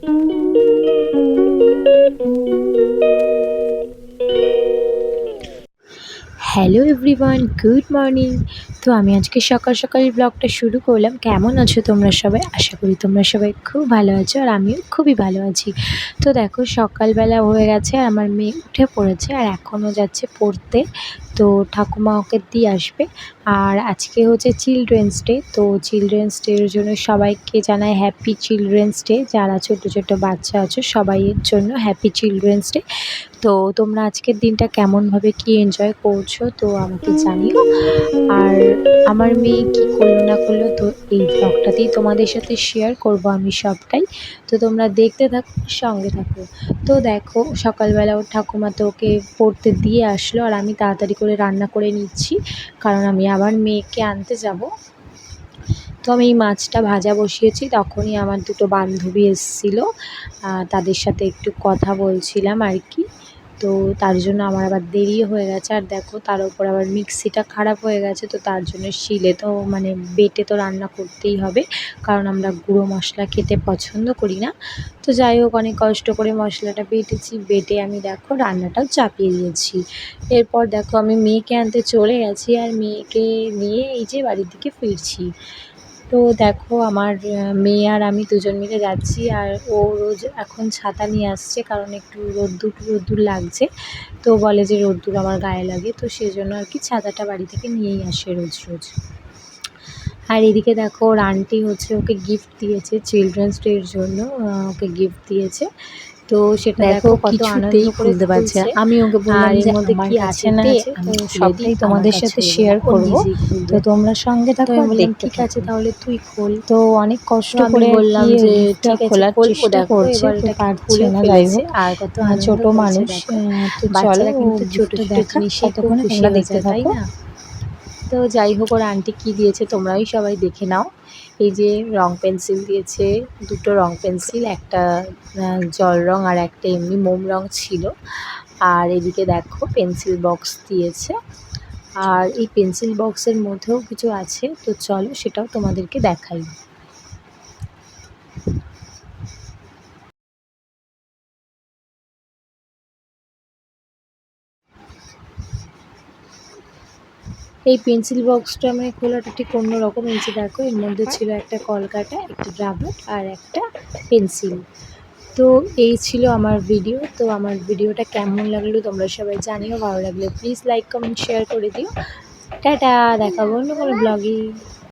Hello everyone, good morning. তো আমি আজকে সকাল সকাল ব্লগটা শুরু করলাম। কেমন আছো তোমরা সবাই? আশা করি তোমরা সবাই খুব ভালো আছো, আর আমিও খুবই ভালো আছি। তো দেখো, সকালবেলা হয়ে গেছে আর আমার মেয়ে উঠে পড়েছে আর এখনও যাচ্ছে পড়তে। তো ঠাকুমা ওকে দিয়ে আসবে। আর আজকে হচ্ছে চিলড্রেন্স ডে। তো চিলড্রেন্স ডের জন্য সবাইকে জানাই হ্যাপি চিলড্রেন্স ডে। যারা ছোটো ছোটো বাচ্চা আছো সবাইয়ের জন্য হ্যাপি চিলড্রেন্স ডে। তো তোমরা আজকের দিনটা কেমনভাবে কি এনজয় করছো তো আমাকে জানিও। আর আমার মেয়ে কি করলো না করলো তো এই ব্লগটাতেই তোমাদের সাথে শেয়ার করব আমি সবটাই। তো তোমরা দেখতে থাকো, সঙ্গে থাকো। তো দেখো, সকালবেলা ওর ঠাকুমা তো ওকে পড়তে দিয়ে আসলো আর আমি তাড়াতাড়ি করে রান্না করে নিচ্ছি, কারণ আমি আবার মেয়েকে আনতে যাব। তো আমি এই মাছটা ভাজা বসিয়েছি, তখনই আমার দুটো বান্ধবী এসেছিলো, তাদের সাথে একটু কথা বলছিলাম আর কি। তো তার জন্য আমার আবার দেরিও হয়ে গেছে। আর দেখো, তার উপর আবার মিক্সিটা খারাপ হয়ে গেছে, তো তার জন্য শিলে তো মানে বেটে তো রান্না করতেই হবে, কারণ আমরা গুঁড়ো মশলা খেতে পছন্দ করি না। তো যাই হোক, অনেক কষ্ট করে মশলাটা বেটেছি, বেটে আমি দেখো রান্নাটাও চাপিয়ে দিয়েছি। এরপর দেখো, আমি মেয়েকে আনতে চলে গেছি আর মেয়েকে নিয়ে এই যে বাড়ির দিকে ফিরছি। তো দেখো, আমার মেয়ে আর আমি দুজন মিলে যাচ্ছি, আর ও রোজ এখন ছাতা নিয়ে আসছে, কারণ একটু রোদ্দুর রোদ্দুর লাগছে। তো বলে যে রোদ্দুর আমার গায়ে লাগে, তো সেজন্য আর কি ছাতাটা বাড়ি থেকে নিয়েই আসে রোজ রোজ। আর এদিকে দেখো, ওর আন্টি হচ্ছে ওকে গিফট দিয়েছে চিলড্রেন্স ডের জন্য, ওকে গিফট দিয়েছে। তো সেটা দেখো কত আনন্দ করে খুলতে পারছে খুলছে। না। আমি ওকে আর বললাম এর যে মধ্যে আমার কি কাছে আছে না তে আছে, তো আমি খুলে দিই, সবটাই আমার তোমাদের কাছে সাথে এলো না, শেয়ার ও করব। নিজেই তো খুলবে। তোমরা সঙ্গে তো থাকো আমি আর বললাম দেখতে ঠিক আছে, থাকো। তাহলে তুই খোল। তো অনেক কষ্ট তো আমি করে আর কি বললাম যে গিফটটা ঠিক আছে খোলার খোলবো। চেষ্টা দেখো করছে, এবার তো এটাকে পারছে খুলে না। যাই ফেলেছে, হোক, আর কত আনন্দ ছোট করছে মানুষ। দেখো। তো চলো, বাচ্চারা ও কিন্তু ছোট গিফটটা ছোট দেখাক, জিনিসেই খুব ততক্ষণে খুশি তোমরা হয়ে দেখতে যায়, তাই থাকো। না? তো যাই হোক, ওর আন্টি কী দিয়েছে তোমরাই সবাই দেখে নাও। এই যে রং পেন্সিল দিয়েছে, দুটো রং পেন্সিল, একটা জল রং আর একটা এমনি মোম রং ছিল। আর এদিকে দেখো পেন্সিল বক্স দিয়েছে। আর এই পেন্সিল বক্সের মধ্যেও কিছু আছে, তো চলো সেটাও তোমাদেরকে দেখাই। এই পেন্সিল বক্সটা মানে খোলাটা ঠিক অন্যরকম। এই যে দেখো, এর মধ্যে ছিল একটা কলকাটা, একটা রাবার আর একটা পেন্সিল। তো এই ছিল আমার ভিডিও। তো আমার ভিডিওটা কেমন লাগলো তোমরা সবাই জানিও, ভালো লাগলে প্লিজ লাইক কমেন্ট শেয়ার করে দিও। টাটা, দেখাবো অন্য কোনো ব্লগে।